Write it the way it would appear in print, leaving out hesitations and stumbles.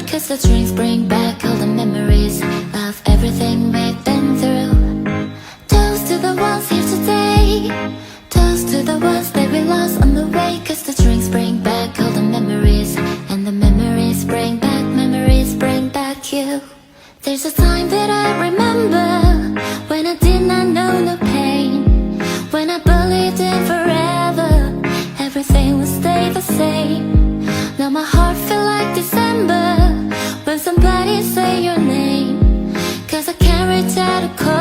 'cause the drinks bring back all the memories of everything we've been through. Toast to the ones here today, toast to the ones that we lost on the way, 'cause the drinks bring back all the memories, and the memories bring back you. There's a time that I remember when I did not know no pain, when I believed in forever, everything would stay the same. Now my heart feel like December when somebody say your name, 'cause I can't reach out to call